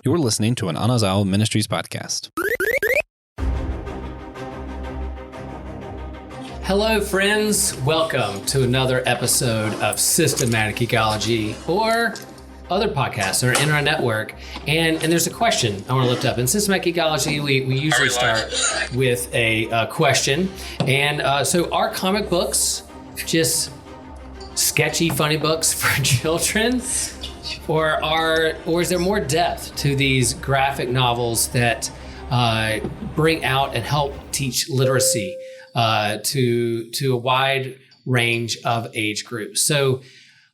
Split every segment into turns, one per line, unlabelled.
You're listening to an Anazao Ministries podcast.
Hello, friends. Welcome to another episode of Systematic Ecology, or other podcasts that are in our network. And there's a question I want to lift up. In Systematic Ecology, we usually start with a question. And so are comic books just sketchy, funny books for children? Or is there more depth to these graphic novels that bring out and help teach literacy to a wide range of age groups? So,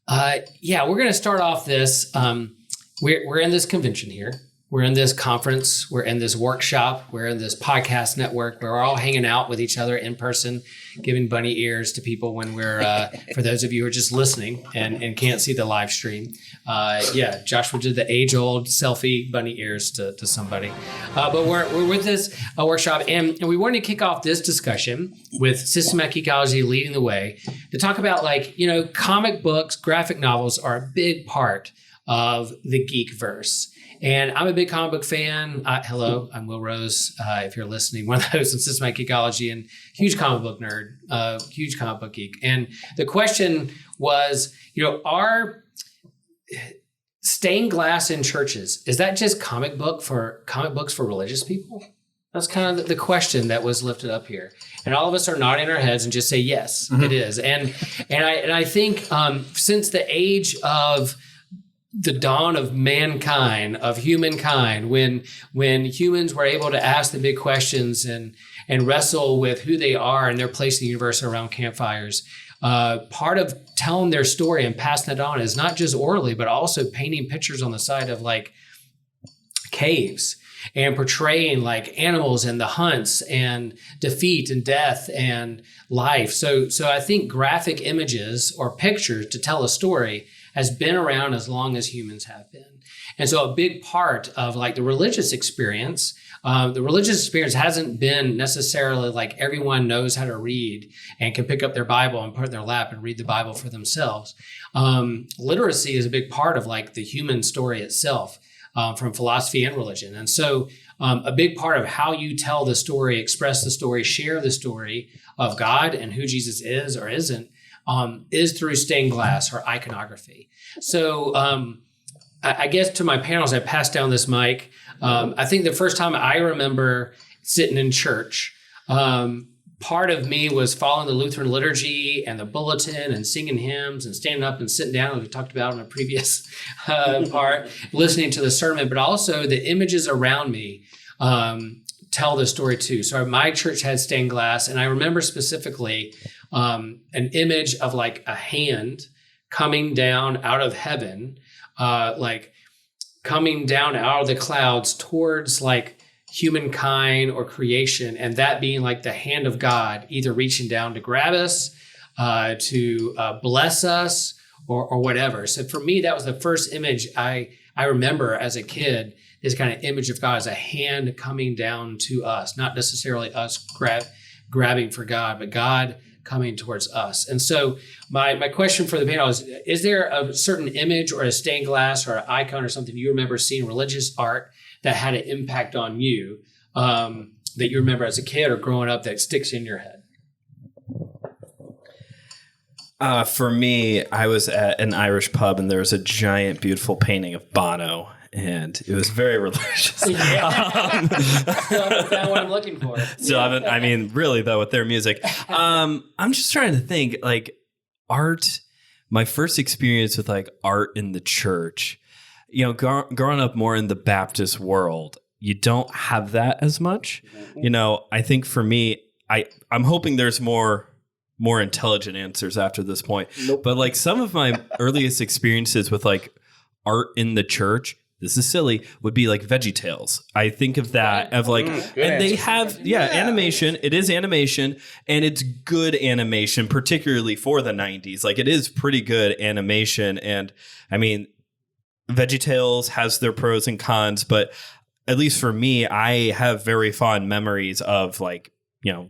we're going to start off this. We're in this convention here. We're in this conference. We're in this workshop. We're in this podcast network. We're all hanging out with each other in person, giving bunny ears to people when we're, for those of you who are just listening and can't see the live stream. Joshua did the age-old selfie bunny ears to somebody. But we're with this workshop, and we wanted to kick off this discussion with Systematic Ecology leading the way to talk about, comic books, graphic novels are a big part of the geek verse. And I'm a big comic book fan. Hello, I'm Will Rose. If you're listening, one of those in Systematic Ecology, and huge comic book nerd, huge comic book geek. And the question was, are stained glass in churches, is that just comic books for religious people? That's kind of the question that was lifted up here. And all of us are nodding our heads and just say, yes, it is. And I think since the age of the dawn of mankind, of humankind, when humans were able to ask the big questions and wrestle with who they are and their place in the universe around campfires, part of telling their story and passing it on is not just orally, but also painting pictures on the side of caves and portraying animals and the hunts and defeat and death and life. So I think graphic images or pictures to tell a story has been around as long as humans have been. And so a big part of the religious experience, hasn't been necessarily everyone knows how to read and can pick up their Bible and put it in their lap and read the Bible for themselves. Literacy is a big part of the human story itself, from philosophy and religion. And so a big part of how you tell the story, express the story, share the story of God and who Jesus is or isn't, is through stained glass or iconography. So I guess to my panels, I passed down this mic. I think the first time I remember sitting in church, part of me was following the Lutheran liturgy and the bulletin and singing hymns and standing up and sitting down, as we talked about in a previous part, listening to the sermon, but also the images around me tell the story too. So my church had stained glass, and I remember specifically an image of a hand coming down out of heaven, coming down out of the clouds towards humankind or creation, and that being the hand of God either reaching down to grab us, to bless us, or whatever. So for me, that was the first image I remember as a kid, this kind of image of God as a hand coming down to us, not necessarily us grabbing for God, but God coming towards us. And so my question for the panel is there a certain image or a stained glass or an icon or something you remember seeing religious art that had an impact on you, that you remember as a kid or growing up that sticks in your head?
For me, I was at an Irish pub and there was a giant, beautiful painting of Bono. And it was very religious.
Still haven't found what I'm looking for.
Really though, with their music. I'm just trying to think, art, my first experience with art in the church, growing up more in the Baptist world, you don't have that as much. I think for me, I'm hoping there's more intelligent answers after this point.
Nope.
But some of my earliest experiences with art in the church, this is silly, would be VeggieTales. I think of that and they have animation. It is animation, and it's good animation, particularly for the 90s. It is pretty good animation, and VeggieTales has their pros and cons, but at least for me, I have very fond memories of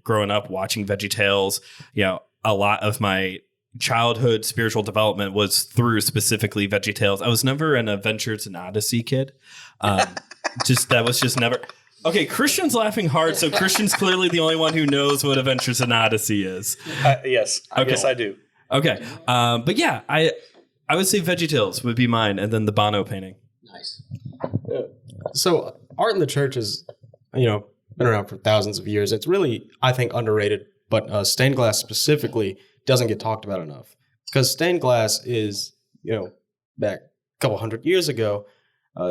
growing up watching VeggieTales. A lot of my childhood spiritual development was through specifically VeggieTales. I was never an Adventures in Odyssey kid. That was just never. Okay, Christian's laughing hard, so Christian's clearly the only one who knows what Adventures in Odyssey is.
Yes, I guess I do.
Okay, but yeah, I would say VeggieTales would be mine, and then the Bono painting.
Nice.
So art in the church is, been around for thousands of years. It's really, I think, underrated, but stained glass specifically doesn't get talked about enough. Because stained glass is, back a couple hundred years ago,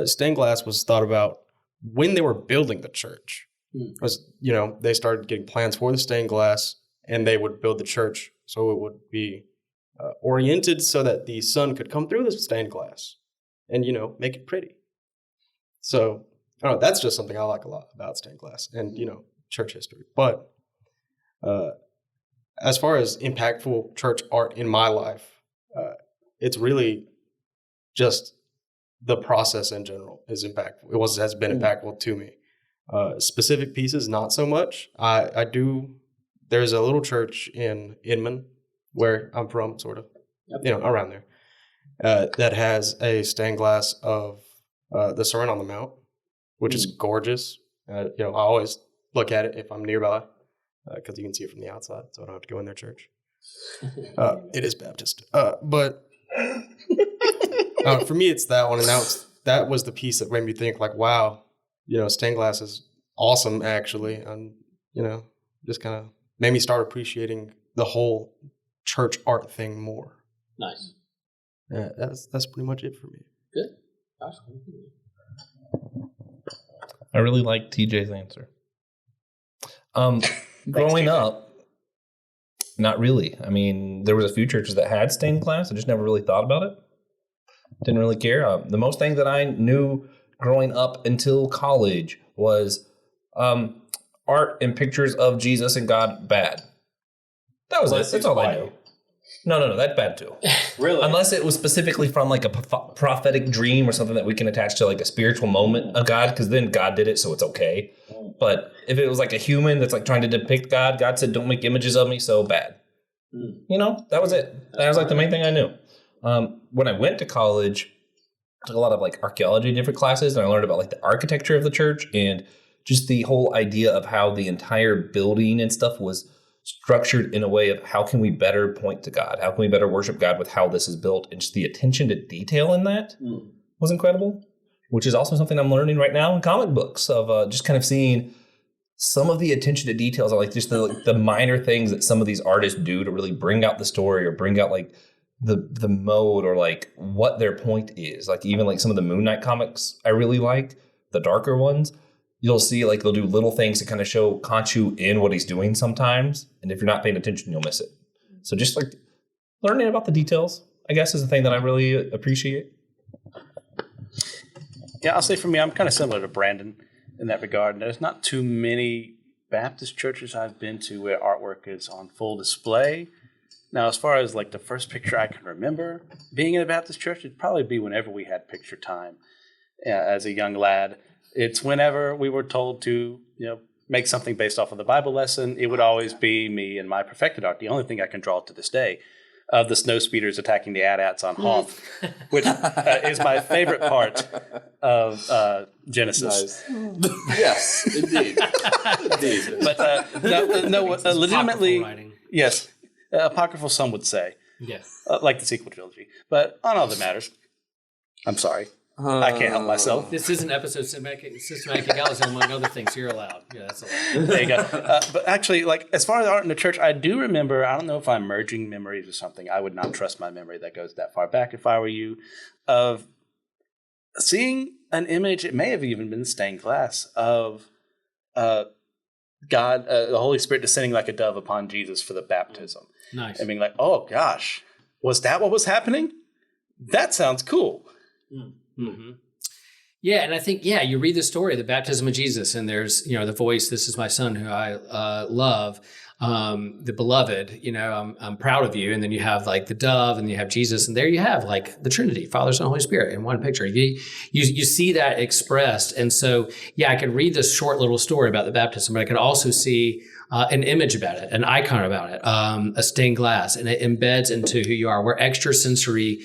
stained glass was thought about when they were building the church. They started getting plans for the stained glass, and they would build the church so it would be oriented so that the sun could come through the stained glass and, make it pretty. So, I don't know, that's just something I like a lot about stained glass and, church history. But as far as impactful church art in my life, it's really just the process in general is impactful. Has been impactful to me. Specific pieces, not so much. There's a little church in Inman, where I'm from, sort of, around there, that has a stained glass of the Sermon on the Mount, which is gorgeous. I always look at it if I'm nearby, because you can see it from the outside, so I don't have to go in their church. It is Baptist. But for me, it's that one, and that was the piece that made me think, like, wow, stained glass is awesome, actually, and, just kind of made me start appreciating the whole church art thing more.
Nice.
Yeah, that's pretty much it for me.
Good. Awesome.
I really like TJ's answer. Growing up, not really. I mean, there was a few churches that had stained glass. I just never really thought about it. Didn't really care. The most thing that I knew growing up until college was art and pictures of Jesus and God bad. That was it. That's all I knew. No, that's bad too.
Really?
Unless it was specifically from like a prophetic dream or something that we can attach to like a spiritual moment of God, because then God did it, so it's okay. But if it was like a human that's like trying to depict God, God said, "Don't make images of me," so bad. That was it. That was like the main thing I knew. When I went to college, I took a lot of like archaeology, different classes, and I learned about like the architecture of the church and just the whole idea of how the entire building and stuff was structured in a way of how can we better point to God? How can we better worship God with how this is built? And just the attention to detail in that was incredible, which is also something I'm learning right now in comic books of just kind of seeing some of the attention to details of like just the minor things that some of these artists do to really bring out the story or bring out like the mode or like what their point is. Like even like some of the Moon Knight comics I really like, the darker ones. You'll see like they'll do little things to kind of show Khonshu in what he's doing sometimes. And if you're not paying attention, you'll miss it. So just like learning about the details, I guess, is the thing that I really appreciate.
Yeah, I'll say for me, I'm kind of similar to Brandon in that regard. There's not too many Baptist churches I've been to where artwork is on full display. Now, as far as like the first picture I can remember being in a Baptist church, it'd probably be whenever we had picture time as a young lad. It's whenever we were told to, make something based off of the Bible lesson. It would always be me and my perfected art. The only thing I can draw to this day of the snow speeders attacking the AT-ATs on Hoth, which is my favorite part of Genesis.
Nice. Yes, indeed.
But legitimately, yes, apocryphal some would say.
Yes.
Like the sequel trilogy. But on other matters, I'm sorry. I can't help myself.
This is an episode of Systematic Ecology, among other things. You're allowed. Yeah, that's allowed.
There you go. But actually, like as far as art in the church, I do remember, I don't know if I'm merging memories or something. I would not trust my memory that goes that far back if I were you, of seeing an image, it may have even been stained glass, of God, the Holy Spirit descending like a dove upon Jesus for the baptism.
Nice.
And being like, oh gosh, was that what was happening? That sounds cool.
Mm-hmm. Yeah, and I think, you read the story, the baptism of Jesus, and there's, the voice, "This is my son who I love," the beloved, I'm proud of you. And then you have like the dove, and you have Jesus, and there you have like the Trinity, Father, Son, Holy Spirit in one picture. You see that expressed. And so, I could read this short little story about the baptism, but I could also see an image about it, an icon about it, a stained glass, and it embeds into who you are. We're extrasensory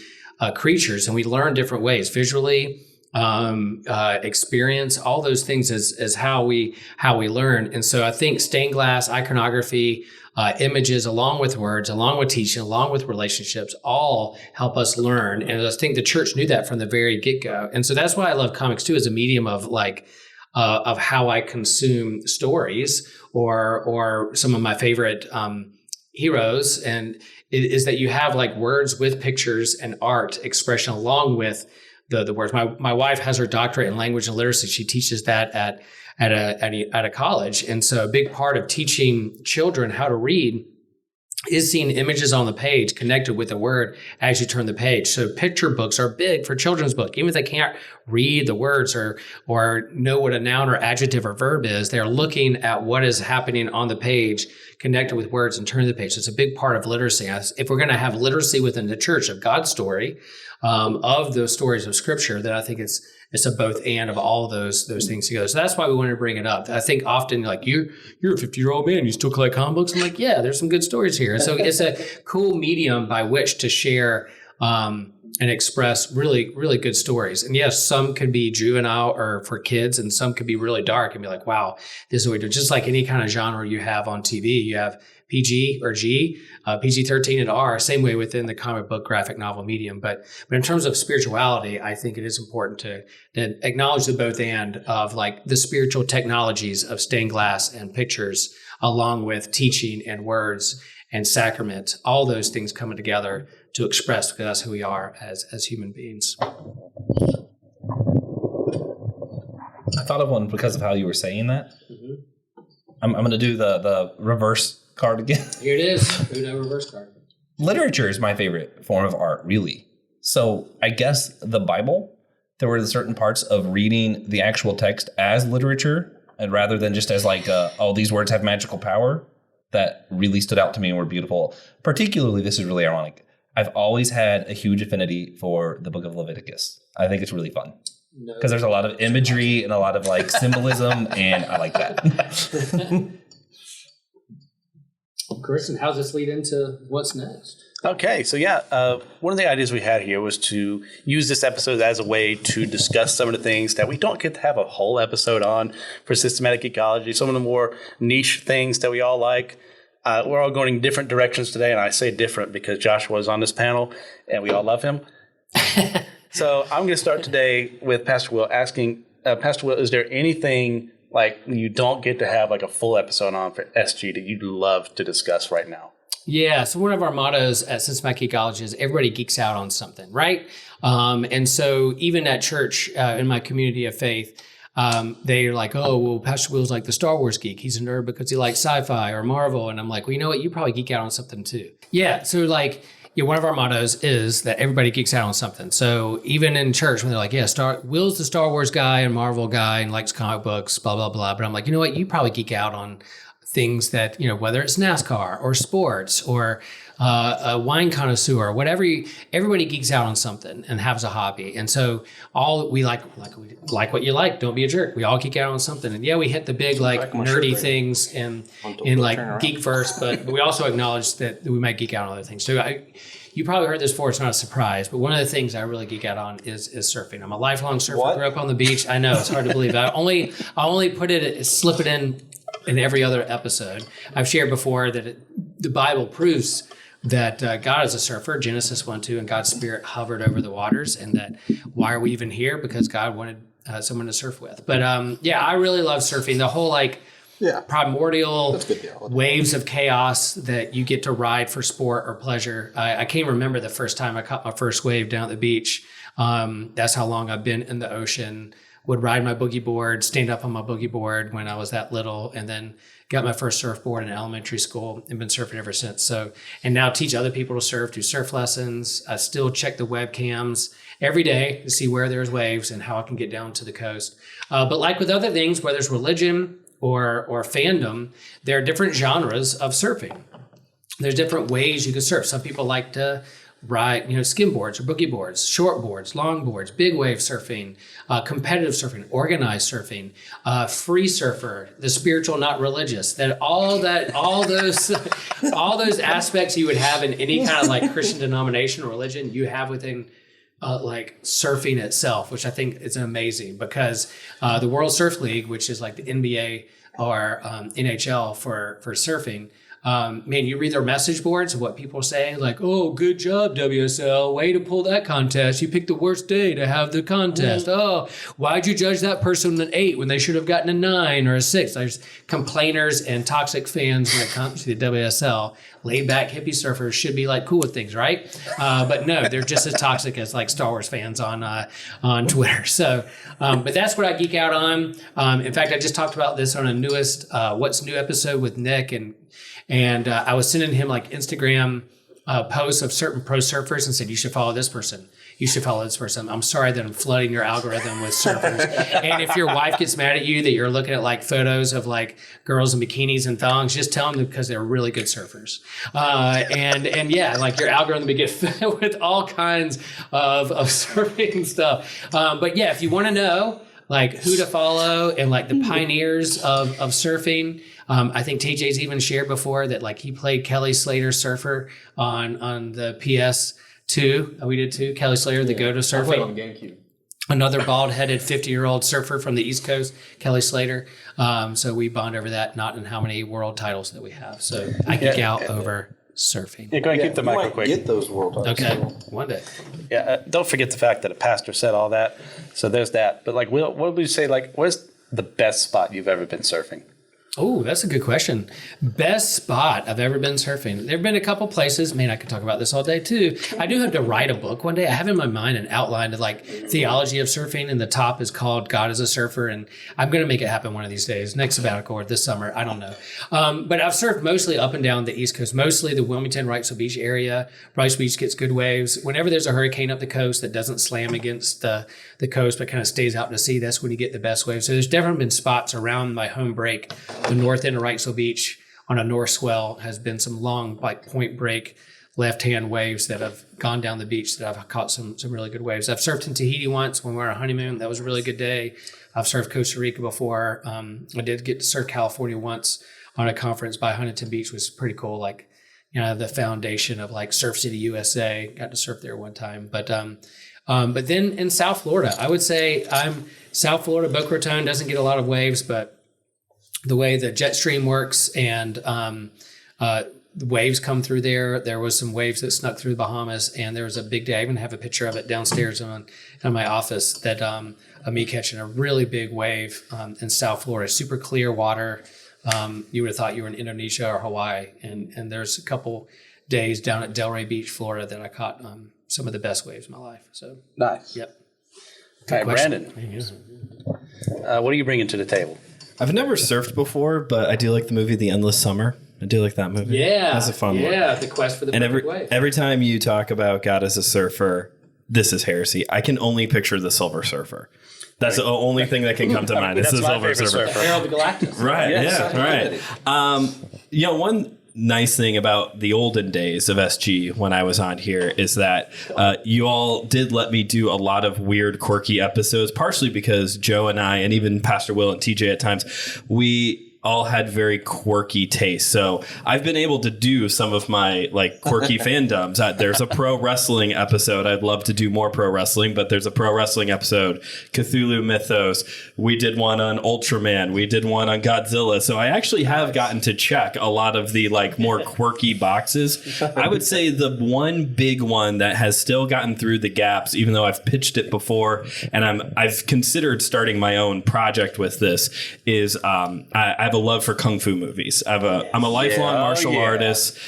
creatures, and we learn different ways visually, experience, all those things is how we learn. And so I think stained glass, iconography, images, along with words, along with teaching, along with relationships, all help us learn. And I think the church knew that from the very get-go. And so that's why I love comics too, as a medium of of how I consume stories or some of my favorite heroes. And it is that you have like words with pictures and art expression along with the words. My wife has her doctorate in language and literacy. She teaches that at a college. And so a big part of teaching children how to read is seeing images on the page connected with the word as you turn the page. So picture books are big for children's book. Even if they can't read the words or know what a noun or adjective or verb is, they're looking at what is happening on the page connected with words and turning the page. So it's a big part of literacy. If we're going to have literacy within the church of God's story, of those stories of Scripture, then I think it's a both and of all those things together. So that's why we wanted to bring it up. I think often like you're a 50-year-old man, you still collect comic books. I'm like, yeah, there's some good stories here. And so it's a cool medium by which to share and express really, really good stories. And yes, some could be juvenile or for kids, and some could be really dark and be like, wow, this is what we do. Just like any kind of genre you have on TV, you have PG or G, PG-13 and R, same way within the comic book graphic novel medium. But in terms of spirituality, I think it is important to acknowledge the both and of like the spiritual technologies of stained glass and pictures, along with teaching and words and sacrament, all those things coming together to express, because that's who we are as human beings.
I thought of one because of how you were saying that. Mm-hmm. I'm going to do the reverse card again.
Here it is. Uno reverse card.
Literature is my favorite form of art, really. So I guess the Bible, there were certain parts of reading the actual text as literature, and rather than just as like, oh, these words have magical power, that really stood out to me and were beautiful. Particularly, this is really ironic, I've always had a huge affinity for the book of Leviticus. I think it's really fun because there's a lot of imagery and a lot of like symbolism, and I like that.
Chris, and how does this lead into what's next?
Okay, so one of the ideas we had here was to use this episode as a way to discuss some of the things that we don't get to have a whole episode on for systematic ecology, some of the more niche things that we all like. We're all going in different directions today, and I say different because Joshua is on this panel, and we all love him. So I'm going to start today with Pastor Will asking, Pastor Will, is there anything like you don't get to have like a full episode on for SG that you'd love to discuss right now?
Yeah, so one of our mottos at Systematic Ecology is everybody geeks out on something, right? And so even at church, in my community of faith, they're like, oh, well, Pastor Will's like the Star Wars geek. He's a nerd because he likes sci-fi or Marvel. And I'm like, well, you know what? You probably geek out on something too. Yeah, so like, one of our mottos is that everybody geeks out on something. So even in church, when they're like, yeah, Will's the Star Wars guy and Marvel guy and likes comic books, blah, blah, blah. But I'm like, you know what? You probably geek out on things that, whether it's NASCAR or sports or a wine connoisseur, whatever. Everybody geeks out on something and has a hobby. And so all we like what you like. Don't be a jerk. We all geek out on something. And yeah, we hit the big nerdy things in like geek first, but we also acknowledge that we might geek out on other things too. You probably heard this before. It's not a surprise, but one of the things I really geek out on is surfing. I'm a lifelong surfer. Grew up on the beach. I know it's hard to believe. I only slip it in every other episode. I've shared before that the Bible proves that God is a surfer, Genesis 1-2, and God's Spirit hovered over the waters, and that why are we even here? Because God wanted someone to surf with. But I really love surfing. The whole primordial waves of chaos that you get to ride for sport or pleasure. I can't remember the first time I caught my first wave down at the beach. That's how long I've been in the ocean. Would ride my boogie board, stand up on my boogie board when I was that little, and then got my first surfboard in elementary school and been surfing ever since. So, and now teach other people to surf, do surf lessons. I still check the webcams every day to see where there's waves and how I can get down to the coast. But like with other things, whether it's religion or fandom, there are different genres of surfing. There's different ways you can surf. Some people like to ride, skim boards or boogie boards, short boards, long boards, big wave surfing, competitive surfing, organized surfing, free surfer, the spiritual, not religious. That all those aspects you would have in any kind of like Christian denomination or religion, you have within like surfing itself, which I think is amazing because the World Surf League, which is like the NBA or NHL for surfing. Man, you read their message boards of what people say, like, "Oh, good job, WSL. Way to pull that contest. You picked the worst day to have the contest. Oh, why'd you judge that person an 8 when they should have gotten a 9 or a 6?" There's complainers and toxic fans when it comes to the WSL. Laid back hippie surfers should be like cool with things, right? But no, they're just as toxic as like Star Wars fans on Twitter. So, but that's what I geek out on. In fact, I just talked about this on a newest What's New episode with Nick, and I was sending him like Instagram posts of certain pro surfers and said, "You should follow this person. You should follow this person." I'm sorry that I'm flooding your algorithm with surfers. And if your wife gets mad at you that you're looking at like photos of like girls in bikinis and thongs, just tell them because they're really good surfers. And yeah, like your algorithm will get filled with all kinds of surfing stuff. But yeah, if you want to know like who to follow and like the pioneers of surfing, I think TJ's even shared before that like he played Kelly Slater's Surfer on the PS2. We did too. Kelly Slater, the go-to surfing.
I played on GameCube.
Another bald-headed 50-year-old surfer from the East Coast, Kelly Slater. So we bond over that, not in how many world titles that we have. So I geek out over surfing.
Yeah, go ahead and keep the mic real quick.
Get those world titles.
Okay, one day.
Yeah, don't forget the fact that a pastor said all that. So there's that. But like, what would you say? Like, what is the best spot you've ever been surfing?
Oh, that's a good question. Best spot I've ever been surfing. There have been a couple places. Man, I could talk about this all day too. I do have to write a book one day. I have in my mind an outline of like theology of surfing, and the top is called God as a Surfer. And I'm going to make it happen one of these days, next sabbatical or this summer. I don't know. But I've surfed mostly up and down the East Coast, mostly the Wilmington, Wrightsville Beach area. Wrightsville Beach gets good waves. Whenever there's a hurricane up the coast that doesn't slam against the coast, but kind of stays out to sea, that's when you get the best waves. So there's definitely been spots around my home break, the north end of Wrightsville Beach on a north swell has been some long, like point break, left-hand waves that have gone down the beach that I've caught some really good waves. I've surfed in Tahiti once when we were on our honeymoon. That was a really good day. I've surfed Costa Rica before. I did get to surf California once on a conference by Huntington Beach, was pretty cool. Like, you know, the foundation of like Surf City, USA. Got to surf there one time. But then in South Florida, I would say South Florida, Boca Raton doesn't get a lot of waves, but the way the jet stream works and the waves come through there. There was some waves that snuck through the Bahamas, and there was a big day. I even have a picture of it downstairs in my office that of me catching a really big wave in South Florida, super clear water. You would have thought you were in Indonesia or Hawaii. And there's a couple days down at Delray Beach, Florida, that I caught some of the best waves in my life. So
Nice.
Yep.
All right,
question.
Brandon, what are you bringing to the table?
I've never surfed before, but I do like the movie The Endless Summer. I do like that movie.
Yeah.
That's a fun one.
Yeah, the quest for the
And
perfect wave.
every time you talk about God as a surfer, this is heresy. I can only picture the Silver Surfer. That's the only thing that can come to mind. It's
That's
the
my
Silver
favorite
Surfer.
Harold the Galactus.
Right.
Yes.
Yeah. Right. You know, one nice thing about the olden days of SG when I was on here is that you all did let me do a lot of weird, quirky episodes, partially because Joe and I, and even Pastor Will and TJ at times, we all had very quirky tastes. So I've been able to do some of my like quirky fandoms. There's a pro wrestling episode. I'd love to do more pro wrestling, but there's a pro wrestling episode, Cthulhu Mythos. We did one on Ultraman. We did one on Godzilla. So I actually have gotten to check a lot of the like more quirky boxes. I would say the one big one that has still gotten through the gaps, even though I've pitched it before, and I've considered starting my own project with this, is I have a love for kung fu movies. I'm a lifelong martial artist,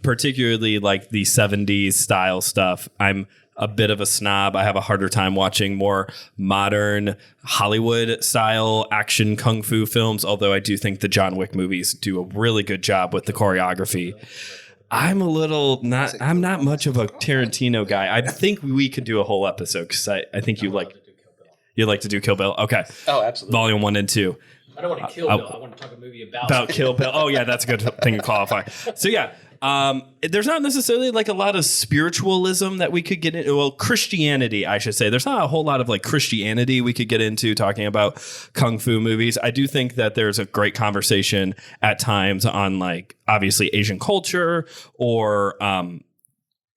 particularly like the 70s style stuff. I'm a bit of a snob. I have a harder time watching more modern Hollywood style action kung fu films, although I do think the John Wick movies do a really good job with the choreography. I'm not much of a Tarantino guy. I think we could do a whole episode because I think you like to do Kill Bill. Okay.
Oh, absolutely.
Volume 1 and 2.
I don't want to kill Bill. I want to talk a movie
About Kill Bill. Oh, yeah, that's a good thing to qualify. So, yeah, there's not necessarily like a lot of spiritualism that we could get into. Well, Christianity, I should say. There's not a whole lot of like Christianity we could get into talking about kung fu movies. I do think that there's a great conversation at times on like obviously Asian culture or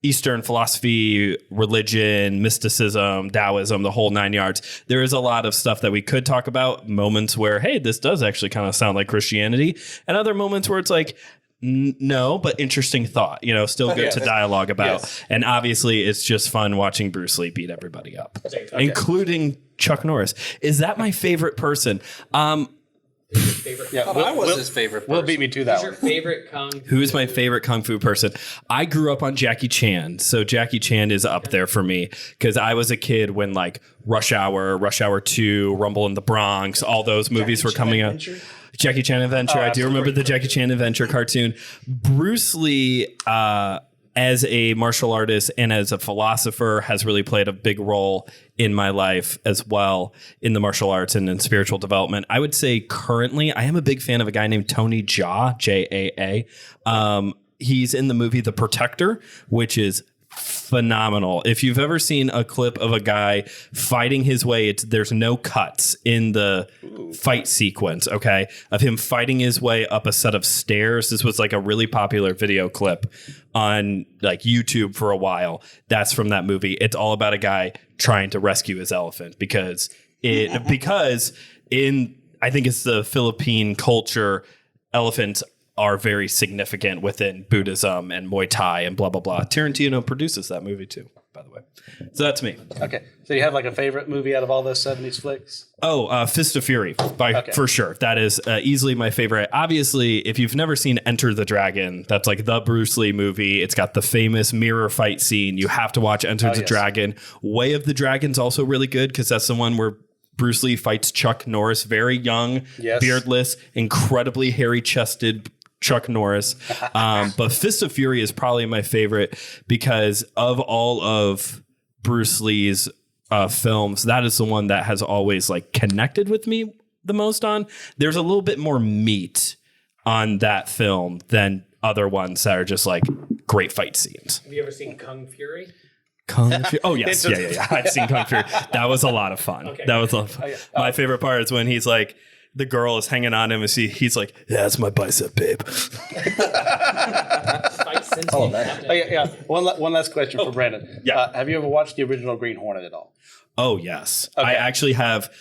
Eastern philosophy, religion, mysticism, Taoism, the whole 9 yards. There is a lot of stuff that we could talk about, moments where, hey, this does actually kind of sound like Christianity, and other moments where it's like, no, but interesting thought, still good to dialogue about. Yes. And obviously it's just fun watching Bruce Lee beat everybody up, including Chuck Norris. Is that my favorite person?
Yeah, I was his favorite person.
Will beat me to that.
Who's your favorite kung fu?
Who is my favorite kung fu person? I grew up on Jackie Chan, so Jackie Chan is up there for me because I was a kid when like Rush Hour 2, Rumble in the Bronx, all those movies were coming out. Jackie Chan Adventure. I do remember the Jackie Chan Adventure cartoon. Bruce Lee, as a martial artist and as a philosopher, has really played a big role in my life as well in the martial arts and in spiritual development. I would say currently I am a big fan of a guy named Tony Jaa, Jaa. He's in the movie The Protector, which is phenomenal. If you've ever seen a clip of a guy fighting his way, there's no cuts in the fight sequence, okay, of him fighting his way up a set of stairs. This was like a really popular video clip on like YouTube for a while. That's from that movie. It's all about a guy trying to rescue his elephant because in I think it's the Philippine culture, elephants are very significant within Buddhism and Muay Thai and blah, blah, blah. Tarantino produces that movie too, by the way. So that's me.
Okay. So you have like a favorite movie out of all those 70s flicks?
Oh, Fist of Fury, for sure. That is easily my favorite. Obviously, if you've never seen Enter the Dragon, that's like the Bruce Lee movie. It's got the famous mirror fight scene. You have to watch Enter the Dragon. Way of the Dragon's also really good because that's the one where Bruce Lee fights Chuck Norris, very young, beardless, incredibly hairy-chested Chuck Norris. But Fist of Fury is probably my favorite because of all of Bruce Lee's films, that is the one that has always like connected with me the most on. There's a little bit more meat on that film than other ones that are just like great fight scenes.
Have you ever seen Kung Fury?
Kung Fury? Oh, yes. Yeah. I've seen Kung Fury. That was a lot of fun. Okay. That was a lot of fun. My favorite part is when he's like, the girl is hanging on him and he's like, yeah, that's my bicep, babe.
One last question for Brandon.
Yeah.
Have you ever watched the original Green Hornet at all?
Oh, yes. Okay. I actually have.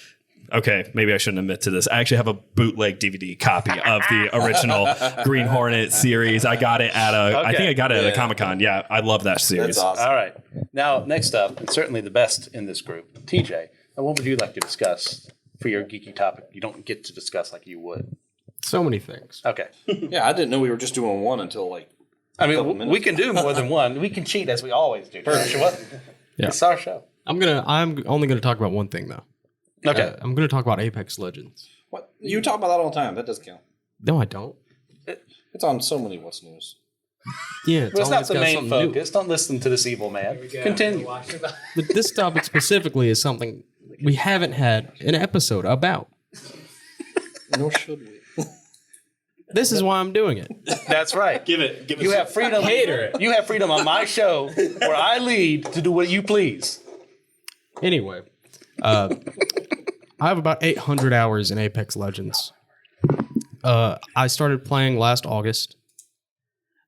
Okay, maybe I shouldn't admit to this. I actually have a bootleg DVD copy of the original Green Hornet series. I got it at I think I got it at a Comic-Con. Yeah, I love that series.
That's awesome.
All right. Now, next up, and certainly the best in this group, TJ. Now, what would you like to discuss for your geeky topic you don't get to discuss like you would?
So many things.
Okay.
Yeah, I didn't know we were just doing one until like.
I mean, we can do more than one. We can cheat as we always do. It's our show.
I'm only gonna talk about one thing though.
Okay.
I'm gonna talk about Apex Legends.
What? You talk about that all the time. That doesn't count.
No, I don't.
It's on so many What's News.
Yeah,
it's not the main focus. Don't listen to this evil man. Continue.
But this topic specifically is something we haven't had an episode about.
Nor should we.
This is why I'm doing it.
That's right.
Give it.
You have freedom. You have freedom on my show where I lead to do what you please.
Anyway, I have about 800 hours in Apex Legends. I started playing last August,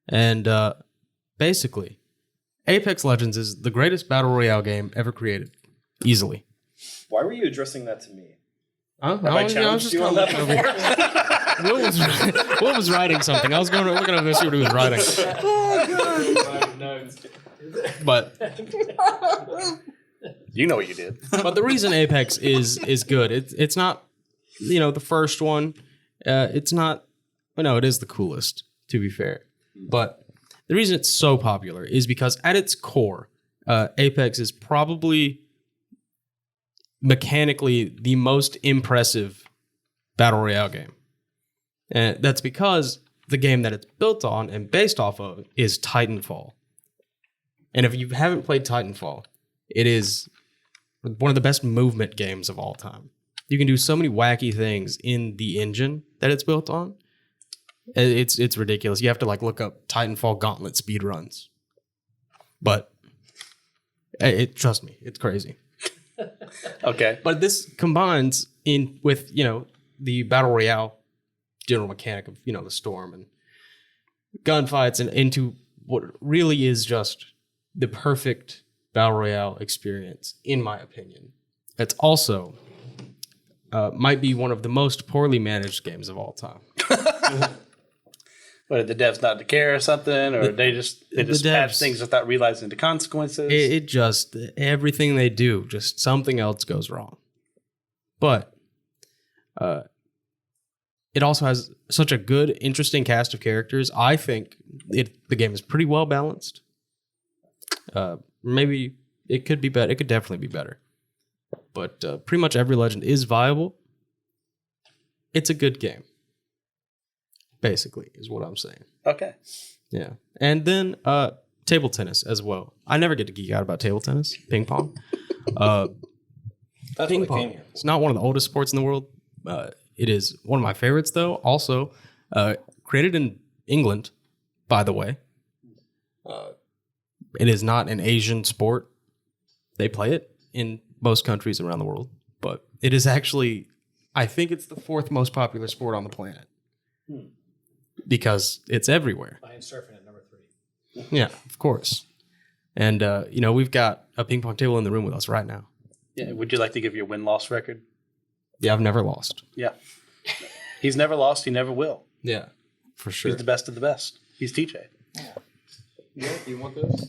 and basically, Apex Legends is the greatest battle royale game ever created, easily.
Why were you addressing that to me?
Huh? I was just on that over here. Will was writing something. I was looking over to see what he was writing. Oh, God. But
you know what you did.
But the reason Apex is good, it's not, the first one. It's not. No, it is the coolest, to be fair. But the reason it's so popular is because at its core, Apex is probably mechanically the most impressive battle royale game. And that's because the game that it's built on and based off of is Titanfall. And if you haven't played Titanfall, it is one of the best movement games of all time. You can do so many wacky things in the engine that it's built on. It's ridiculous. You have to look up Titanfall Gauntlet speedruns. But trust me, it's crazy.
Okay.
But this combines with the battle royale general mechanic of the storm and gunfights and into what really is just the perfect battle royale experience, in my opinion. It's also might be one of the most poorly managed games of all time.
What, did the devs not care or something, or they just patch things without realizing the consequences?
It just, everything they do, just something else goes wrong. But it also has such a good, interesting cast of characters. I think the game is pretty well balanced. Maybe it could be better. It could definitely be better. But pretty much every legend is viable. It's a good game. Basically, is what I'm saying.
Okay.
Yeah. And then table tennis as well. I never get to geek out about table tennis, ping pong.
That's
Ping
what
pong.
came here.
It's not one of the oldest sports in the world. It is one of my favorites, though. Also, created in England, by the way. It is not an Asian sport. They play it in most countries around the world, but it is actually, I think it's the fourth most popular sport on the planet. Because it's everywhere.
Behind surfing at number 3.
Yeah, of course. And, we've got a ping pong table in the room with us right now.
Yeah. Would you like to give your win-loss record?
Yeah, I've never lost.
Yeah. He's never lost. He never will.
Yeah, for sure.
He's the best of the best. He's TJ.
You want this?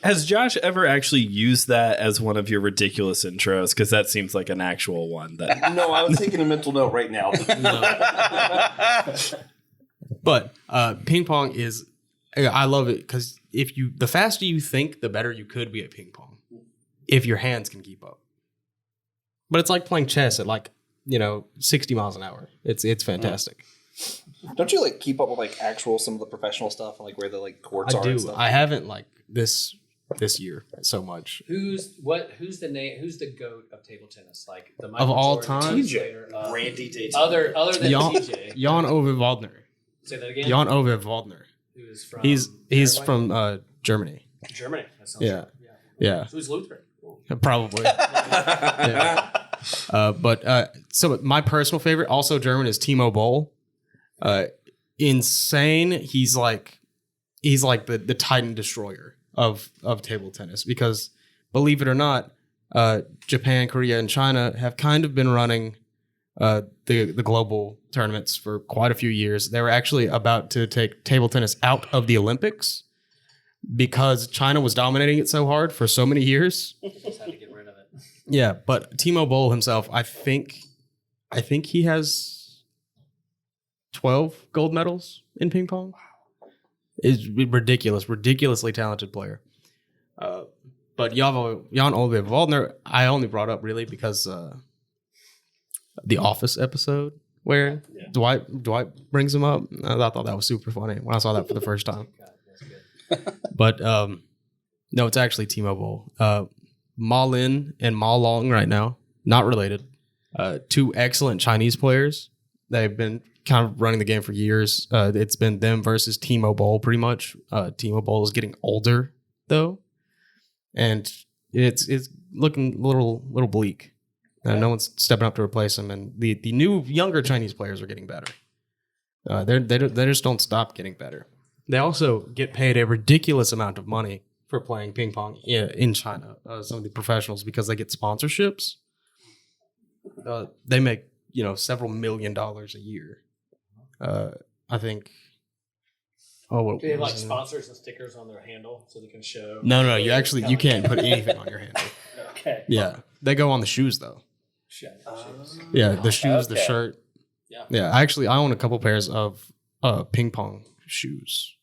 Has Josh ever actually used that as one of your ridiculous intros? Because that seems like an actual one. That
No, I was taking a mental note right now.
But ping pong is, I love it because the faster you think, the better you could be at ping pong. If your hands can keep up. But it's like playing chess at 60 miles an hour. It's fantastic.
Don't you keep up with some of the professional stuff and where the courts
I
are?
do.
And stuff?
I haven't this year so much.
Who's the GOAT of table tennis? The Michael
Of all
Jordan,
time?
TJ.
Randy Dayton.
Other than
Jan
TJ.
Jan Ove Waldner.
Say that again.
Jan Ove Waldner.
Who is from
He's
Paraguay?
from Germany.
Germany. That sounds
Yeah.
right.
Yeah.
So he's Lutheran.
Probably. Yeah. So my personal favorite, also German, is Timo Boll. Insane. He's like the Titan destroyer of table tennis because, believe it or not, Japan, Korea, and China have kind of been running the global tournaments for quite a few years. They were actually about to take table tennis out of the Olympics because China was dominating it so hard for so many years.
Just had to get rid of it.
Yeah, but Timo Boll himself, I think he has 12 gold medals in ping pong. Is ridiculously talented player. But Jan Ove Waldner, I only brought up really because the Office episode where Dwight brings him up. I thought that was super funny when I saw that for the first time. But no, it's actually Timo Boll. Ma Lin and Ma Long right now, not related. Two excellent Chinese players. They've been kind of running the game for years. It's been them versus Timo Boll pretty much. Timo Boll is getting older though, and it's looking a little bleak. No one's stepping up to replace him, and the new younger Chinese players are getting better. They just don't stop getting better. They also get paid a ridiculous amount of money for playing ping pong in China. Some of the professionals, because they get sponsorships. They make several $1 million a year. I think. Oh, what
Do they have
was it?
sponsors and stickers on their handle so they can show?
No. You can't put anything on your handle.
Okay.
Yeah, they go on the shoes though.
Shit.
Yeah, the shoes, the
Okay.
shirt.
Yeah.
Yeah. Actually, I own a couple pairs of ping pong shoes.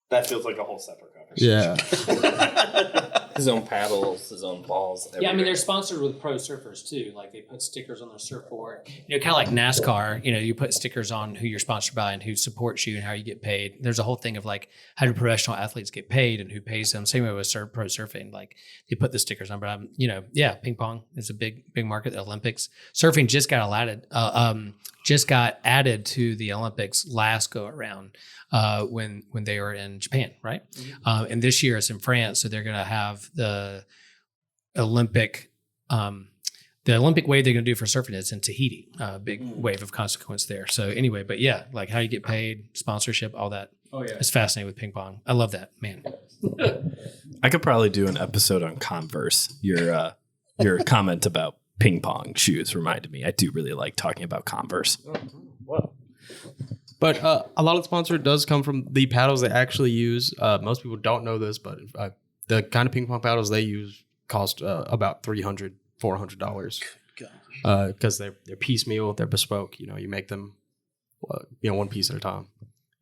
That feels like a whole separate conversation.
Yeah.
His own paddles, his own balls.
Yeah, I mean they're sponsored with pro surfers too. They put stickers on their surfboard. Kind of like NASCAR. You put stickers on who you're sponsored by and who supports you and how you get paid. There's a whole thing of how do professional athletes get paid and who pays them. Same way with pro surfing. They put the stickers on. But ping pong is a big market. The Olympics, surfing just got added to the Olympics last go around when they were in Japan, right? Mm-hmm. And this year it's in France, so they're going to have the Olympic wave they're going to do for surfing is in Tahiti. Big wave of consequence there. So anyway, but yeah, how you get paid, sponsorship, all that is fascinated with ping pong. I love that, man.
I could probably do an episode on Converse. Your comment about ping pong shoes reminded me. I do really like talking about Converse.
But a lot of the sponsor does come from the paddles they actually use. Most people don't know this, but the kind of ping pong paddles they use cost about $300, $400 because they're piecemeal, they're bespoke. You make them, one piece at a time,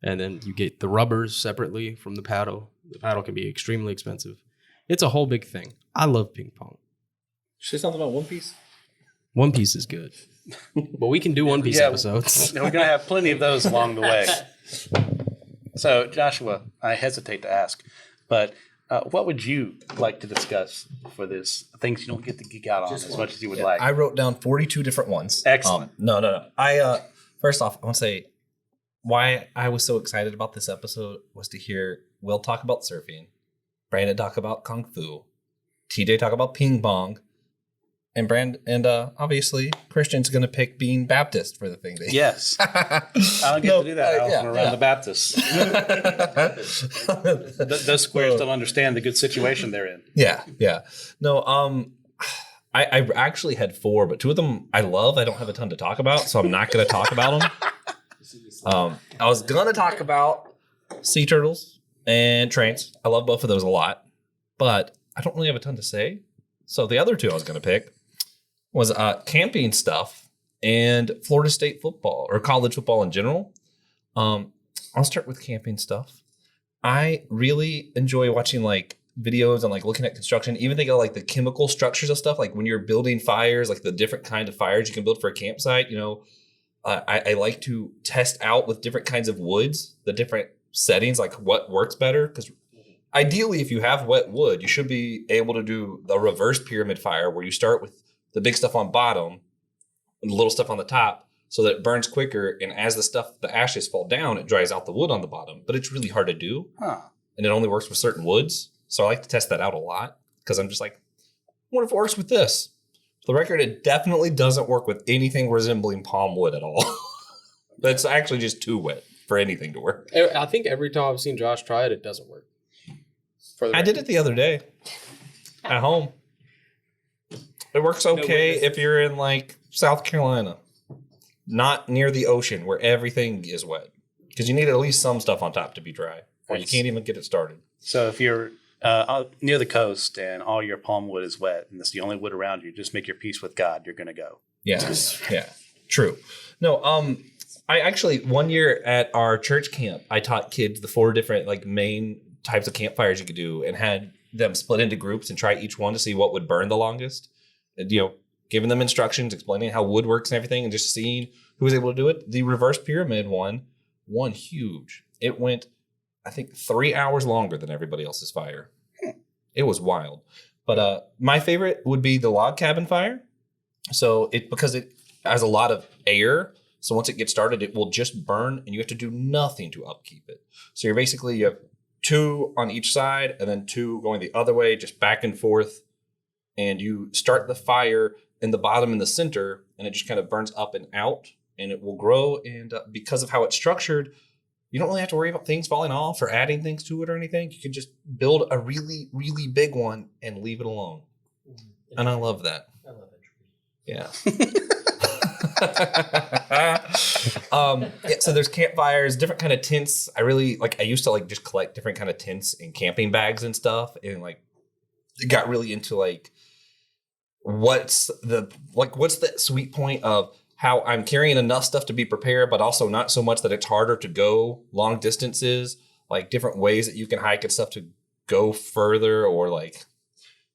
and then you get the rubbers separately from the paddle. The paddle can be extremely expensive. It's a whole big thing. I love ping pong.
Say something about One Piece.
One Piece is good, but we can do One Piece episodes.
We're going to have plenty of those along the way. So, Joshua, I hesitate to ask, but what would you like to discuss for this? Things you don't get to geek out on as much as you would like.
I wrote down 42 different ones.
Excellent.
No. First off, I want to say why I was so excited about this episode was to hear Will talk about surfing, Brandon talk about kung fu, TJ talk about ping pong, and obviously Christian's going to pick being Baptist for the thing.
Yes. I don't get to do that. I often around the Baptists. Those squares don't understand the good situation they're in.
Yeah. No, I actually had 4, but 2 of them I love. I don't have a ton to talk about, so I'm not going to talk about them. I was going to talk about sea turtles and trains. I love both of those a lot, but I don't really have a ton to say. So the other 2 I was going to pick was camping stuff and Florida State football or college football in general. I'll start with camping stuff. I really enjoy watching like videos and like looking at construction, even think of like the chemical structures of stuff. Like when you're building fires, like the different kind of fires you can build for a campsite, I like to test out with different kinds of woods, the different settings, like what works better. Because ideally, if you have wet wood, you should be able to do the reverse pyramid fire where you start with the big stuff on bottom and the little stuff on the top so that it burns quicker. And as the ashes fall down, it dries out the wood on the bottom. But it's really hard to do. And it only works with certain woods. So I like to test that out a lot because I'm just like, what if it works with this? For the record, it definitely doesn't work with anything resembling palm wood at all. That's actually just too wet for anything to work.
I think every time I've seen Josh try it, it doesn't work.
I did it the other day at home. It works okay if you're in like South Carolina, not near the ocean where everything is wet, because you need at least some stuff on top to be dry, or you can't even get it started.
So if you're near the coast and all your palm wood is wet and it's the only wood around you, just make your peace with God. You're going to go.
Yeah, true. No, I actually 1 year at our church camp, I taught kids the 4 different like main types of campfires you could do and had them split into groups and try each one to see what would burn the longest. And, giving them instructions, explaining how wood works and everything, and just seeing who was able to do it. The reverse pyramid one huge. It went, I think, 3 hours longer than everybody else's fire. It was wild. But my favorite would be the log cabin fire. So because it has a lot of air. So once it gets started, it will just burn and you have to do nothing to upkeep it. So you have 2 on each side and then 2 going the other way, just back and forth. And you start the fire in the bottom and the center, and it just kind of burns up and out, and it will grow. And because of how it's structured, you don't really have to worry about things falling off or adding things to it or anything. You can just build a really, really big one and leave it alone. And I love that. I love that. Yeah. So there's campfires, different kind of tents. I used to like just collect different kind of tents and camping bags and stuff, and like got really into like what's the sweet point of how I'm carrying enough stuff to be prepared, but also not so much that it's harder to go long distances, like different ways that you can hike and stuff to go further, or like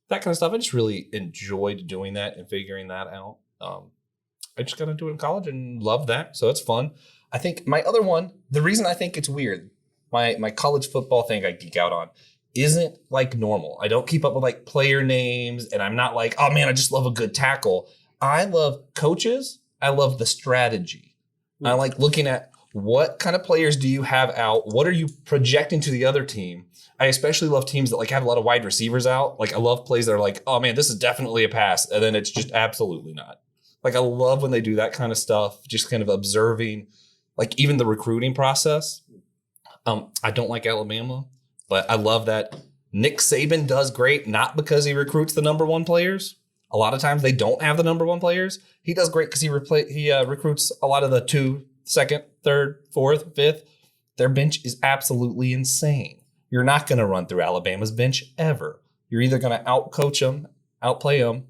that kind of stuff. I just really enjoyed doing that and figuring that out. I just got into it in college and loved that. So it's fun. I think my other one, the reason I think it's weird, my college football thing I geek out on isn't like normal. I don't keep up with like player names, and I'm not like, oh man, I just love a good tackle. I love coaches. I love the strategy. I like looking at what kind of players do you have out? What are you projecting to the other team? I especially love teams that like have a lot of wide receivers out. Like I love plays that are like, oh man, this is definitely a pass. And then it's just absolutely not. Like I love when they do that kind of stuff, just kind of observing like even the recruiting process. I don't like Alabama, but I love that Nick Saban does great, not because he recruits the number one players. A lot of times they don't have the number one players. He does great because he recruits a lot of the 2, 2nd, 3rd, 4th, 5th. Their bench is absolutely insane. You're not going to run through Alabama's bench ever. You're either going to outcoach them, outplay them,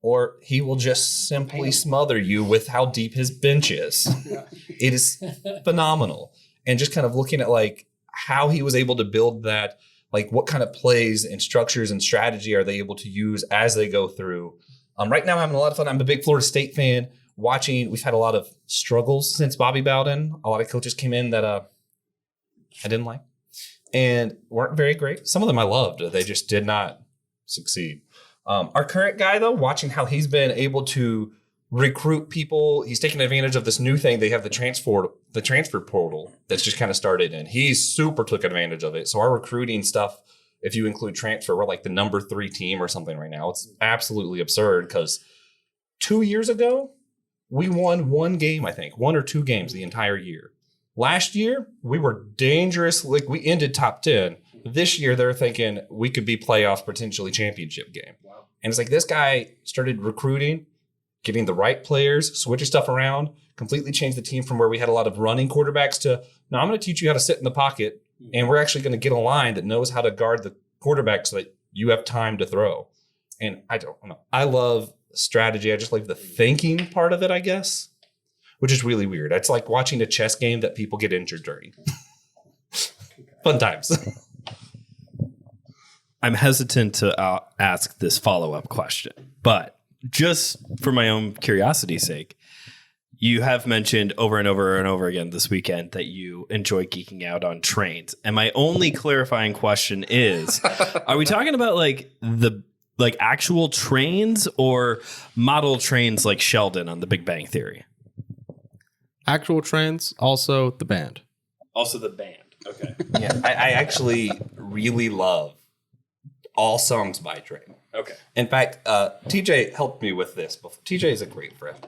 or he will just simply smother you with how deep his bench is. It is phenomenal. And just kind of looking at like how he was able to build that, like what kind of plays and structures and strategy are they able to use as they go through. Right now I'm having a lot of fun. I'm a big Florida State fan. We've had a lot of struggles since Bobby Bowden. A lot of coaches came in that I didn't like and weren't very great. Some of them I loved. They just did not succeed. Our current guy, though, watching how he's been able to recruit people, he's taking advantage of this new thing. They have the transfer portal that's just kind of started, and he's super took advantage of it. So our recruiting stuff, if you include transfer, we're like the number 3 team or something right now. It's absolutely absurd because 2 years ago, we won 1 game, I think, 1 or 2 games the entire year. Last year, we were dangerous. Like we ended top 10. This year, they're thinking we could be playoffs, potentially championship game. Wow. And it's like this guy started recruiting, getting the right players, switching stuff around, completely changed the team from where we had a lot of running quarterbacks to, no, I'm going to teach you how to sit in the pocket, and we're actually going to get a line that knows how to guard the quarterback so that you have time to throw. And I don't know. I love strategy. I just like the thinking part of it, I guess, which is really weird. It's like watching a chess game that people get injured during. Fun times.
I'm hesitant to ask this follow-up question, but just for my own curiosity's sake, you have mentioned over and over and over again this weekend that you enjoy geeking out on trains. And my only clarifying question is, are we talking about like the actual trains or model trains like Sheldon on The Big Bang Theory?
Actual trains, also the band.
Also the band. Okay.
Yeah, I actually really love all songs by Train.
Okay.
In fact, TJ helped me with this. TJ is a great friend.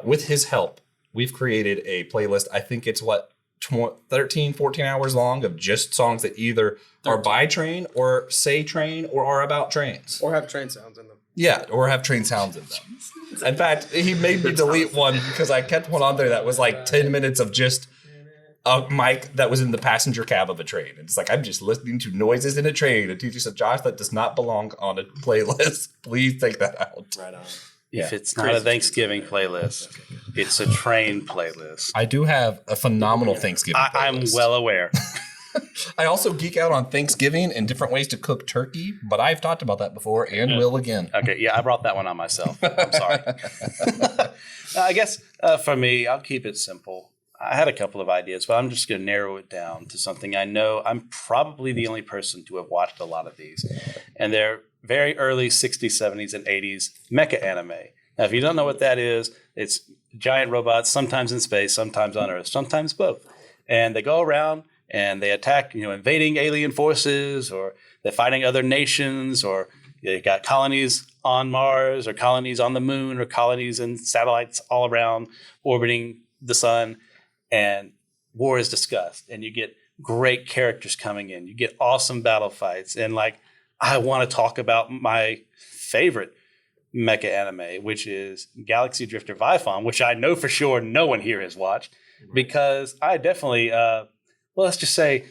With his help, we've created a playlist. I think it's 13, 14 hours long of just songs that either are by Train or say Train or are about trains.
Or have train sounds in them.
Yeah, or have train sounds in them. In fact, he made me delete one because I kept one on there that was like 10 minutes of just a mic that was in the passenger cab of a train. And it's like, I'm just listening to noises in a train. And teacher said, Josh, that does not belong on a playlist. Please take that out.
Right on.
Yeah. If it's not a Thanksgiving playlist, it's a train playlist.
I do have a phenomenal Thanksgiving playlist.
I'm well aware.
I also geek out on Thanksgiving and different ways to cook turkey, but I've talked about that before and will again.
Okay, yeah, I brought that one on myself. I'm sorry. I guess for me, I'll keep it simple. I had a couple of ideas, but I'm just going to narrow it down to something I know I'm probably the only person to have watched a lot of these. And they're very early 60s, 70s, and 80s mecha anime. Now, if you don't know what that is, it's giant robots, sometimes in space, sometimes on Earth, sometimes both. And they go around and they attack, invading alien forces, or they're fighting other nations, or they got colonies on Mars, or colonies on the moon, or colonies and satellites all around orbiting the sun. And war is discussed, and you get great characters coming in. You get awesome battle fights. And I want to talk about my favorite mecha anime, which is Galaxy Drifter Vifon, which I know for sure no one here has watched, because I definitely, let's just say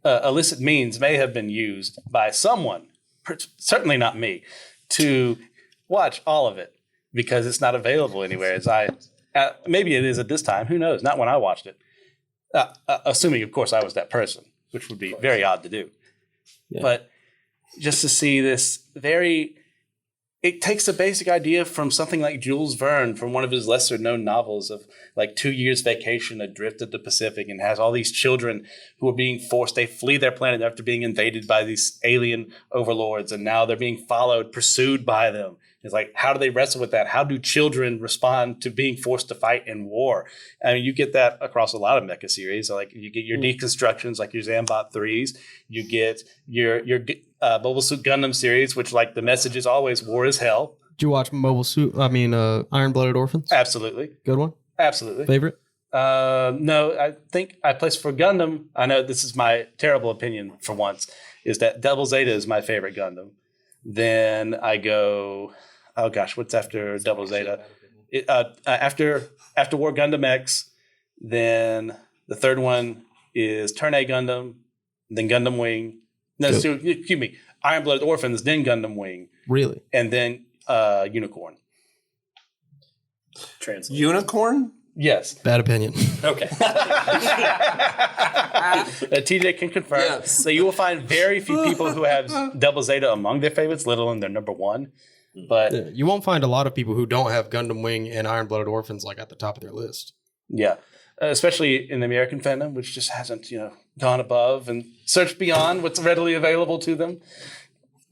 illicit means may have been used by someone, certainly not me, to watch all of it, because it's not available anywhere. Maybe it is at this time. Who knows? Not when I watched it. Assuming, of course, I was that person, which would be very odd to do. Yeah. But just to see this it takes a basic idea from something like Jules Verne, from one of his lesser known novels of 2 years vacation adrift at the Pacific, and has all these children who are being forced. They flee their planet after being invaded by these alien overlords, and now they're being pursued by them. It's like, how do they wrestle with that? How do children respond to being forced to fight in war? I mean, you get that across a lot of mecha series. Like, you get your deconstructions, like your Zambot 3s. You get your Mobile Suit Gundam series, which the message is always war is hell.
Did you watch Iron Blooded Orphans?
Absolutely.
Good one?
Absolutely.
Favorite?
No, I think I placed for Gundam. I know this is my terrible opinion for once, is that Double Zeta is my favorite Gundam. Then I go, oh gosh, what's after Double Zeta? After War Gundam X, then the third one is Turn A Gundam, then Gundam Wing. No, excuse me, Iron Blooded Orphans, then Gundam Wing.
Really?
And then Unicorn.
Translate.
Unicorn?
Yes.
Bad opinion.
Okay.
TJ can confirm.
Yes.
So you will find very few people who have Double Zeta among their favorites, let alone their number one. But
You won't find a lot of people who don't have Gundam Wing and Iron Blooded Orphans like at the top of their list.
yeah, especially in the American fandom, which just hasn't gone above and searched beyond what's readily available to them,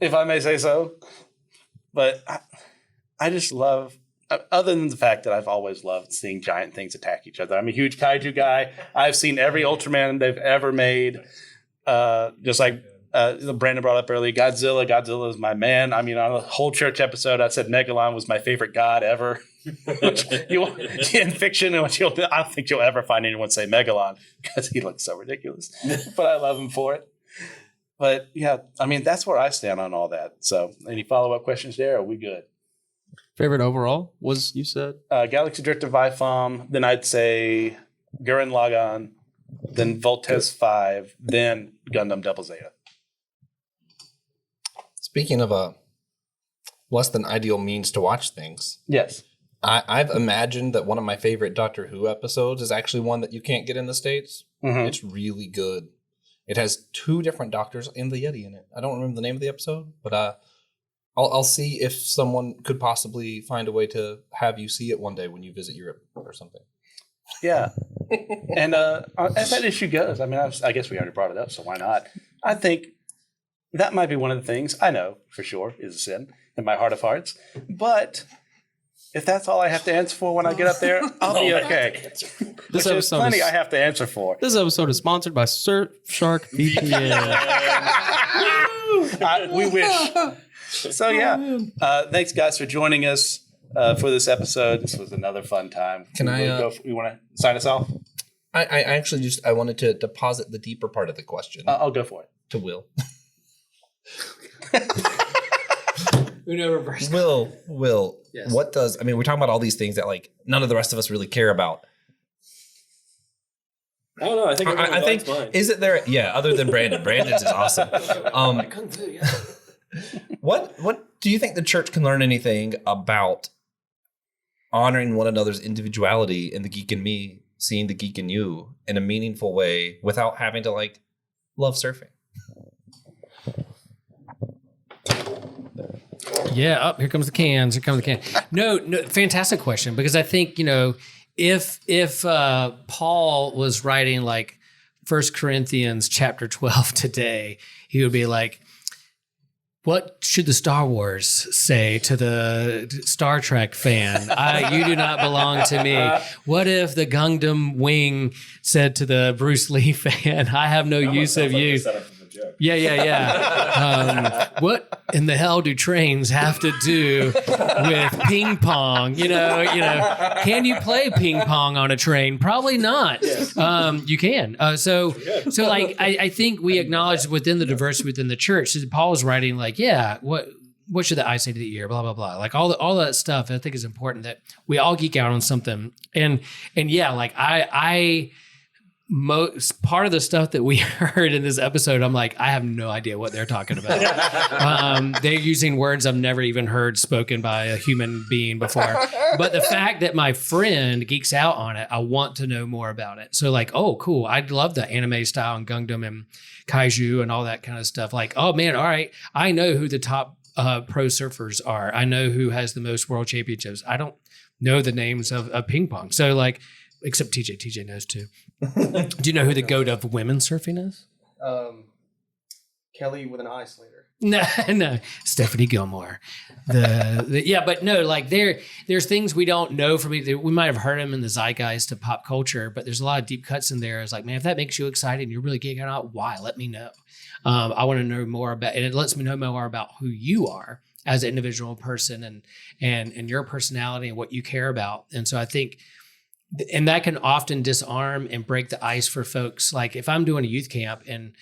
if I may say so. But I just love. Other than the fact that I've always loved seeing giant things attack each other. I'm a huge kaiju guy. I've seen every Ultraman they've ever made. Just like Brandon brought up earlier, Godzilla. Godzilla is my man. I mean, on a whole church episode, I said Megalon was my favorite god ever. Which in fiction, I don't think you'll ever find anyone say Megalon because he looks so ridiculous. But I love him for it. But yeah, I mean, that's where I stand on all that. So any follow-up questions there? Are we good?
Favorite overall was, you said?
Galaxy Drifter Vifam, then I'd say Gurren Lagann, then Voltes 5, then Gundam Double Zeta.
Speaking of less than ideal means to watch things,
Yes.
I've imagined that one of my favorite Doctor Who episodes is actually one that you can't get in the States.
Mhm.
It's really good. It has 2 different doctors and the Yeti in it. I don't remember the name of the episode, but I'll see if someone could possibly find a way to have you see it one day when you visit Europe or something.
Yeah. And as that issue goes, I mean, I guess we already brought it up, so why not? I think that might be one of the things I know for sure is a sin in my heart of hearts. But if that's all I have to answer for when I get up there, I'll be okay.
This
Which is plenty I have to answer for.
This episode is sponsored by Surfshark VPN.
We wish. So yeah, thanks guys for joining us for this episode. This was another fun time.
Can I?
You want to sign us off?
I actually I wanted to deposit the deeper part of the question
I'll go for it.
to Will.
Uno reverse.
Will,
Yes.
what does, I mean, we're talking about all these things that like none of the rest of us really care about.
I don't know. I think
I think,
mine.
is it there? Yeah, other than Brandon. Brandon's is awesome.
Kung Fu, yeah.
What do you think the church can learn anything about honoring one another's individuality and the geek in me, seeing the geek in you in a meaningful way without having to like love surfing?
Yeah, here comes the cans. Here comes the can. No, fantastic question, because I think, if Paul was writing like 1 Corinthians chapter 12 today, he would be like, what should the Star Wars say to the Star Trek fan? You do not belong to me. What if the Gundam Wing said to the Bruce Lee fan, I have no use of you? Yeah. What in the hell do trains have to do with ping pong? Can you play ping pong on a train? Probably not. You can. So like I think we acknowledge within the diversity within the church. Paul is writing like, yeah, what should the eye say to the ear? Blah blah blah. Like all that stuff. I think is important that we all geek out on something. And yeah, like part of the stuff that we heard in this episode, I'm like, I have no idea what they're talking about. They're using words I've never even heard spoken by a human being before. But the fact that my friend geeks out on it, I want to know more about it. So like, oh, cool. I'd love the anime style and Gundam and Kaiju and all that kind of stuff. Like, oh man, all right. I know who the top pro surfers are. I know who has the most world championships. I don't know the names of ping pong. So like, except TJ. TJ knows too. Do you know who the goat of women surfing is?
Kelly with an eye slater.
No, Stephanie Gilmore. But no, like there's things we don't know from me. We might have heard them in the zeitgeist of pop culture, but there's a lot of deep cuts in there. It's like, man, if that makes you excited and you're really geeking out, why? Let me know. I want to know more about, and it lets me know more about who you are as an individual person and your personality and what you care about. And so I think and that can often disarm and break the ice for folks. Like if I'm doing a youth camp and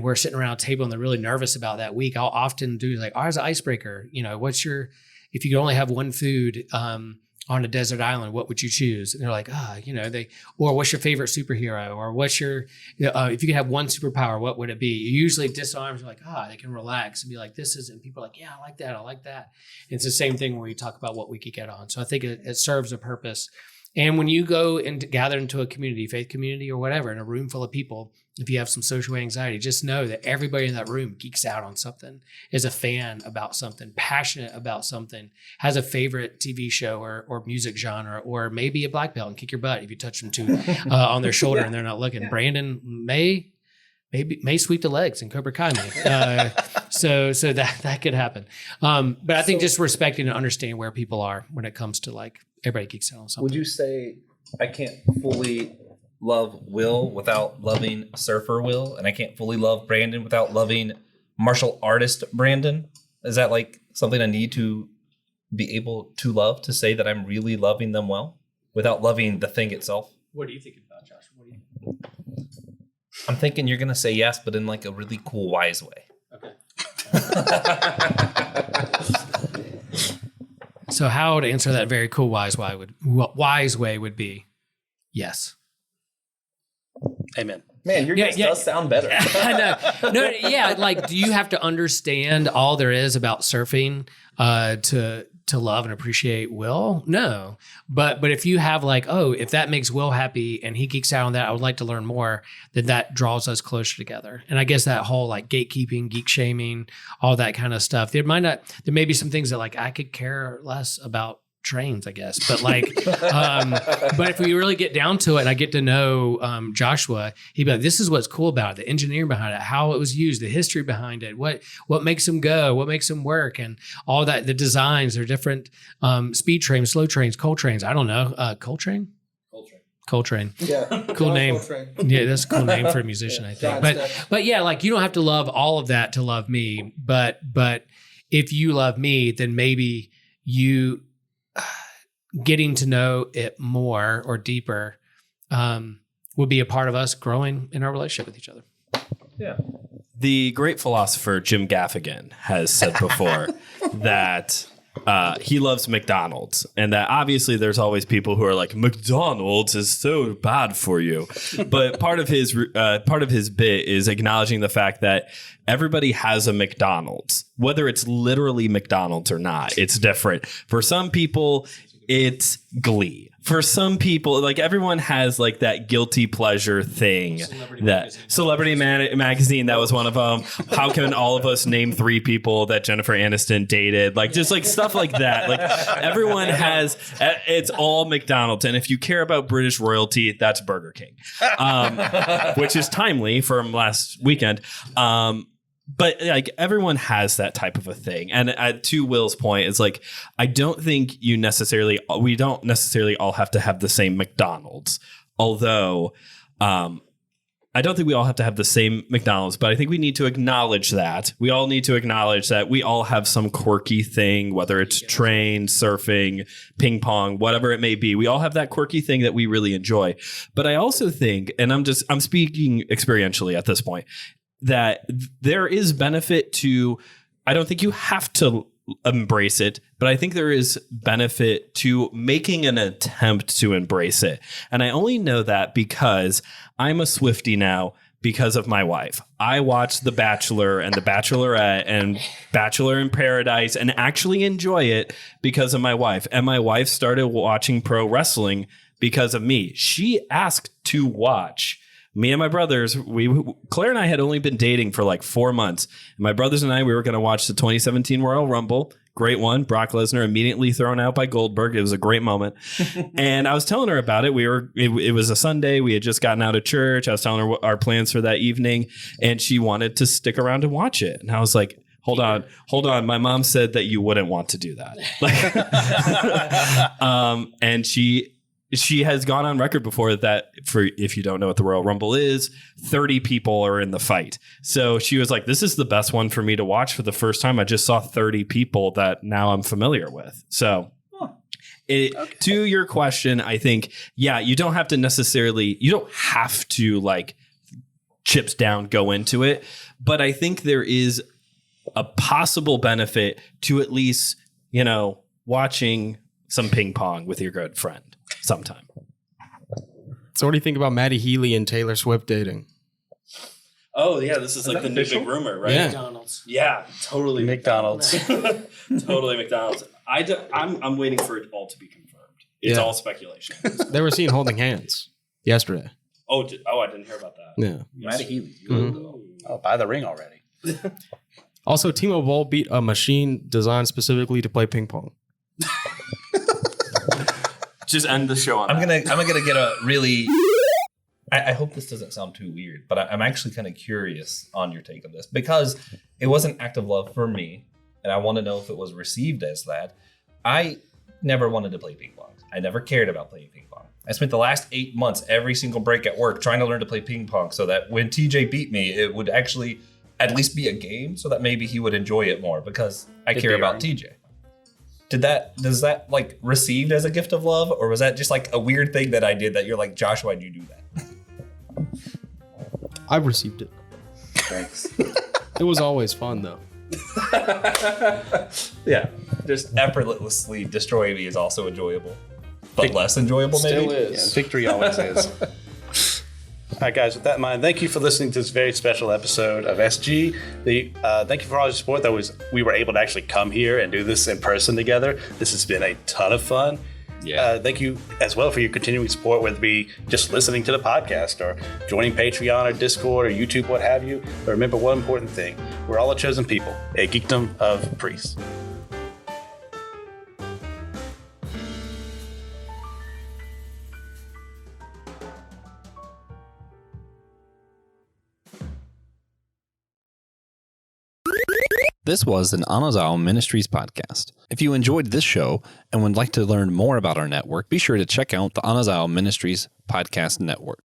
we're sitting around a table and they're really nervous about that week, I'll often do like, as an icebreaker, if you could only have one food on a desert island, what would you choose? And they're like, or what's your favorite superhero? Or what's your, if you could have one superpower, what would it be? It usually disarms, like, they can relax and be like, this is, and people are like, yeah, I like that. I like that. And it's the same thing when we talk about what we could get on. So I think it serves a purpose. And when you go and gather into a community, faith community or whatever, in a room full of people, if you have some social anxiety, just know that everybody in that room geeks out on something, is a fan about something, passionate about something, has a favorite TV show or music genre, or maybe a black belt and kick your butt if you touch them too on their shoulder and they're not looking. Brandon may sweep the legs and Cobra Kai me. So that could happen. But I think just respecting and understanding where people are when it comes to like everybody geeks out on something.
Would you say I can't fully love Will without loving surfer Will, and I can't fully love Brandon without loving martial artist Brandon? Is that like something I need to be able to love, to say that I'm really loving them well without loving the thing itself?
What are you thinking about, Josh? What do you think?
I'm thinking you're going to say yes, but in like a really cool, wise way.
Okay. So how to answer that very cool wise way would be yes.
Amen.
Man, your guess does sound better.
I know. No, yeah. Like, do you have to understand all there is about surfing to love and appreciate Will? No. But if you have like, if that makes Will happy and he geeks out on that, I would like to learn more, then that draws us closer together. And I guess that whole like gatekeeping, geek shaming, all that kind of stuff, there may be some things that like I could care less about trains, I guess. But like, but if we really get down to it and I get to know Joshua, he'd be like, this is what's cool about it, the engineering behind it, how it was used, the history behind it, what makes them go, what makes them work, and all that, the designs, they're different speed trains, slow trains, coal trains. I don't know. Coltrane? Coltrane.
Yeah.
Cool name.
Coltrane.
Yeah, that's a cool name for a musician, I think. But yeah, like you don't have to love all of that to love me. But if you love me, then maybe you getting to know it more or deeper would be a part of us growing in our relationship with each other.
Yeah. The great philosopher Jim Gaffigan has said before that he loves McDonald's, and that obviously there's always people who are like, McDonald's is so bad for you. But part of his bit is acknowledging the fact that everybody has a McDonald's, whether it's literally McDonald's or not. It's different. For some people, it's Glee. For some people, like everyone has like that guilty pleasure thing. Celebrity Magazine, that was one of them. How can all of us name 3 people that Jennifer Aniston dated? Like just like stuff like that. Like everyone has, it's all McDonald's. And if you care about British royalty, that's Burger King, which is timely from last weekend. But like everyone has that type of a thing. And to Will's point, it's like, we don't necessarily all have to have the same McDonald's. Although I don't think we all have to have the same McDonald's, but I think we need to acknowledge that. We all need to acknowledge that we all have some quirky thing, whether it's train, surfing, ping pong, whatever it may be. We all have that quirky thing that we really enjoy. But I also think, and I'm speaking experientially at this point, that there is benefit to, I don't think you have to embrace it, but I think there is benefit to making an attempt to embrace it. And I only know that because I'm a Swiftie now because of my wife. I watch The Bachelor and The Bachelorette and Bachelor in Paradise and actually enjoy it because of my wife. And my wife started watching pro wrestling because of me. She asked to watch. Me and my brothers, Claire and I had only been dating for like 4 months. And my brothers and I, we were going to watch the 2017 Royal Rumble. Great one. Brock Lesnar immediately thrown out by Goldberg. It was a great moment. And I was telling her about it. It was a Sunday. We had just gotten out of church. I was telling her what our plans for that evening. And she wanted to stick around and watch it. And I was like, hold on. My mom said that you wouldn't want to do that. And she has gone on record before that, for if you don't know what the Royal Rumble is, 30 people are in the fight. So she was like, this is the best one for me to watch for the first time. I just saw 30 people that now I'm familiar with. So To your question, I think, yeah, you don't have to like chips down, go into it. But I think there is a possible benefit to at least, watching some ping pong with your good friend sometime.
So what do you think about Maddie Healy and Taylor Swift dating?
Oh, yeah, this is like the new big rumor, right?
Yeah.
McDonald's.
Yeah, totally.
McDonald's.
Totally McDonald's. I'm waiting for it all to be confirmed. It's
Yeah.
all speculation.
They were seen holding hands yesterday.
I didn't hear about that.
Yeah.
Maddie Healy.
Oh, buy the ring already.
Also, T-Mobile beat a machine designed specifically to play ping pong.
Just end the show on
I'm
that.
gonna get a really. I hope this doesn't sound too weird, but I'm actually kind of curious on your take on this because it was an act of love for me, and I want to know if it was received as that. I never wanted to play ping pong. I never cared about playing ping pong. I spent the last 8 months, every single break at work, trying to learn to play ping pong so that when TJ beat me, it would actually at least be a game, so that maybe he would enjoy it more because I care about TJ. Does that like received as a gift of love, or was that just like a weird thing that I did that you're like, Josh, why'd you do that?
I received it.
Thanks.
It was always fun, though.
Yeah, just effortlessly destroying me is also enjoyable, but less enjoyable maybe.
Still
Yeah,
is.
victory always is. All right, guys, with that in mind, thank you for listening to this very special episode of SG. Thank you for all your support. We were able to actually come here and do this in person together. This has been a ton of fun.
Yeah.
Thank you as well for your continuing support, whether it be just listening to the podcast or joining Patreon or Discord or YouTube, what have you. But remember one important thing. We're all a chosen people, a geekdom of priests.
This was an Anazao Ministries podcast. If you enjoyed this show and would like to learn more about our network, be sure to check out the Anazao Ministries podcast network.